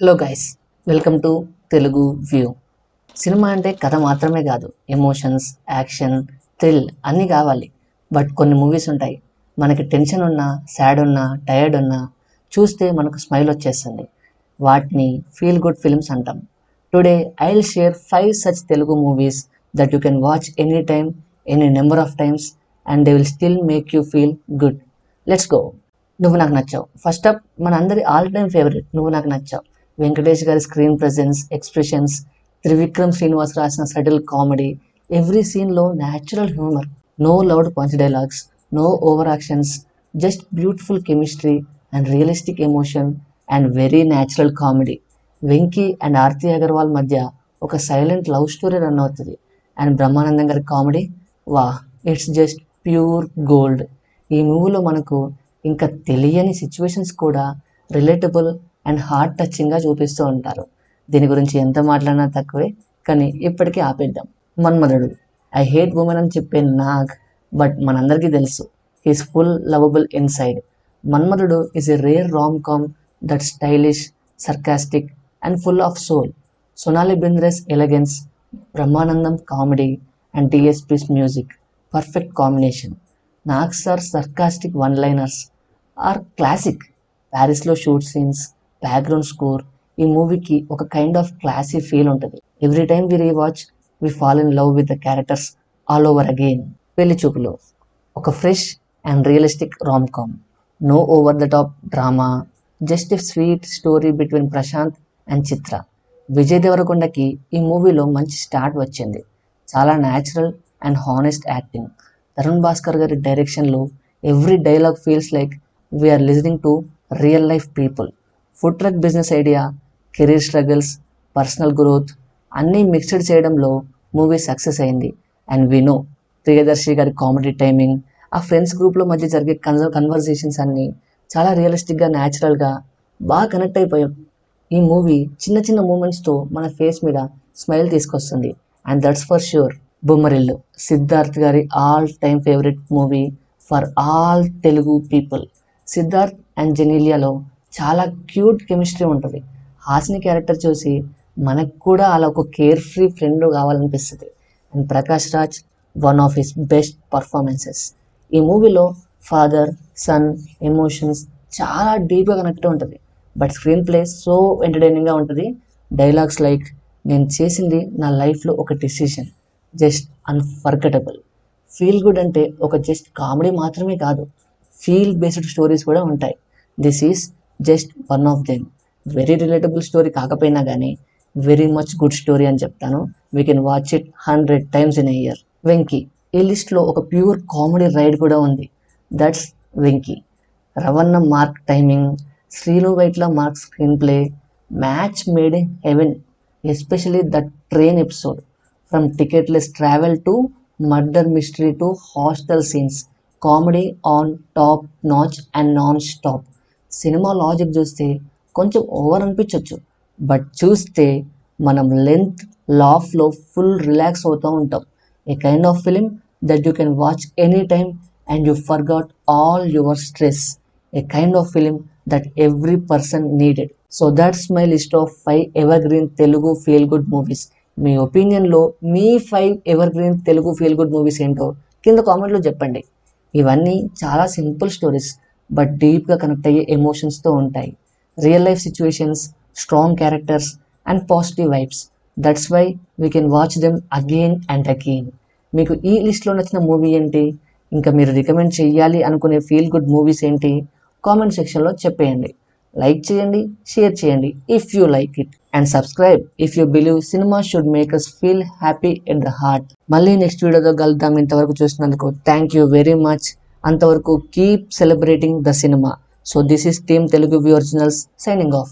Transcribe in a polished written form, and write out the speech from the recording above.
Hello guys, welcome to Telugu view. Cinema అంటే కథ మాత్రమే కాదు, ఎమోషన్స్, యాక్షన్, థ్రిల్ అన్నీ కావాలి. బట్ కొన్ని మూవీస్ ఉంటాయి, మనకి టెన్షన్ ఉన్నా, సాడ్ ఉన్నా, టైర్డ్ ఉన్నా చూస్తే మనకు స్మైల్ వచ్చేస్తుంది. వాటిని ఫీల్ గుడ్ ఫిల్మ్స్ అంటాం. Today I will share 5 such Telugu movies that you can watch any time, any number of times and they will still make you feel good. Let's go. నువ్వు నాకు నచ్చావు. First up మన అందరి all time favourite నువ్వు నాకు నచ్చావు. వెంకటేష్ గారి screen presence, expressions, Trivikram Srinivas రాసిన subtle comedy, every సీన్లో natural humour, no loud punch dialogues, no over actions, just beautiful chemistry and realistic emotion and very natural comedy. Venky and Aarti Agarwal మధ్య ఒక సైలెంట్ లవ్ స్టోరీ రన్ అవుతుంది. And Brahmanandam గారి comedy, వా, it's just pure gold. ఈ మూవీలో మనకు ఇంకా తెలియని సిచ్యువేషన్స్ కూడా రిలేటబుల్ అండ్ హార్ట్ టచింగ్గా చూపిస్తూ ఉంటారు. దీని గురించి ఎంత మాట్లాడినా తక్కువే, కానీ ఇప్పటికీ ఆపేద్దాం. మన్మధుడు. ఐ హేట్ ఉమెన్ అని చెప్పే నాగ్, బట్ మనందరికీ తెలుసు he's full lovable inside. Manmadhudu is a rare rom com that stylish, sarcastic and full of soul. Sonali Bendre's elegance, Brahmanandam comedy and DSP's music, perfect combination. Nag sir sarcastic one liners are classic. ప్యారిస్లో shoot scenes, background score ఈ మూవీకి ఒక kind of classy feel ఉంటుంది. Every time we rewatch we fall in love with the characters all over again. Pelli Choopulu ఒక fresh and realistic rom com. No over the top drama, just a sweet story between Prashanth and Chitra. Vijay దేవరకొండకి ఈ మూవీలో మంచి start వచ్చింది. చాలా natural and honest acting. Tharun Bhascker గారి డైరెక్షన్లో every dialogue feels like we are listening to real life people. Food truck business idea, career struggles, personal growth అన్నీ mixed చేయడంలో మూవీ సక్సెస్ అయింది. అండ్ వి నో ప్రియదర్శి గారి కామెడీ టైమింగ్, ఆ friends గ్రూప్లో మధ్య జరిగే కన్వర్జేషన్స్ అన్నీ చాలా రియలిస్టిక్గా, న్యాచురల్గా బాగా కనెక్ట్ అయిపోయాం. ఈ మూవీ చిన్న చిన్న మూమెంట్స్తో మన ఫేస్ మీద స్మైల్ తీసుకొస్తుంది. And that's for sure Bommarillu, Siddharth గారి all time favourite movie for all Telugu people. Siddharth and జెనీలియాలో చాలా క్యూట్ కెమిస్ట్రీ ఉంటుంది. హాసిని క్యారెక్టర్ చూసి మనకు కూడా అలా ఒక కేర్ ఫ్రీ ఫ్రెండ్ కావాలనిపిస్తుంది. And Prakash Raj one of his best performances. ఈ మూవీలో ఫాదర్ సన్ ఎమోషన్స్ చాలా డీప్గా కనెక్ట్ ఉంటుంది. బట్ స్క్రీన్ ప్లే సో ఎంటర్టైనింగ్గా ఉంటుంది. డైలాగ్స్ లైక్ నేను చేసింది నా లైఫ్లో ఒక decision, just unforgettable. Feel good అంటే ఒక జస్ట్ కామెడీ మాత్రమే కాదు, ఫీల్ బేస్డ్ స్టోరీస్ కూడా ఉంటాయి. This is just one of them. Very relatable story కాకపోయినా కానీ వెరీ మచ్ గుడ్ స్టోరీ అని చెప్తాను. We can watch it 100 times in a year. Venky, ఈ లిస్ట్లో ఒక ప్యూర్ కామెడీ రైడ్ కూడా ఉంది. దట్స్ వెంకీ. రవణ mark timing, Srinu Vaitla mark screenplay, match made in heaven. Especially the train episode, from ticketless travel to murder mystery to hostel scenes, comedy on top notch and non stop. Cinema logic చూస్తే కొంచెం over అనిపించవచ్చు, but చూస్తే మనం length లాఫ్లో full relax అవుతూ ఉంటాం. A kind of film that you can watch any time and you forgot all your stress. A kind of film that every person needed. So that's my list of 5 evergreen Telugu feel good movies. మీ ఒపీనియన్లో మీ 5 evergreen Telugu feel good movies ఏంటో కింద కామెంట్లో చెప్పండి. ఇవన్నీ చాలా simple stories, but డీప్గా కనెక్ట్ అయ్యే ఎమోషన్స్తో ఉంటాయి. Real life situations, strong characters and positive vibes. That's why we can watch them again and again. మీకు ఈ లిస్ట్లో నచ్చిన మూవీ ఏంటి? ఇంకా మీరు రికమెండ్ చేయాలి అనుకునే ఫీల్ గుడ్ మూవీస్ ఏంటి? కామెంట్ సెక్షన్లో చెప్పేయండి. లైక్ చేయండి, షేర్ చేయండి if you like it, and subscribe if you believe cinema should make us feel happy at the heart. మళ్ళీ నెక్స్ట్ వీడియోతో కలుద్దాం. ఇంతవరకు చూసినందుకు థ్యాంక్ యూ వెరీ మచ్. అంతవరకు keep celebrating the cinema. So this is team Telugu view originals signing of.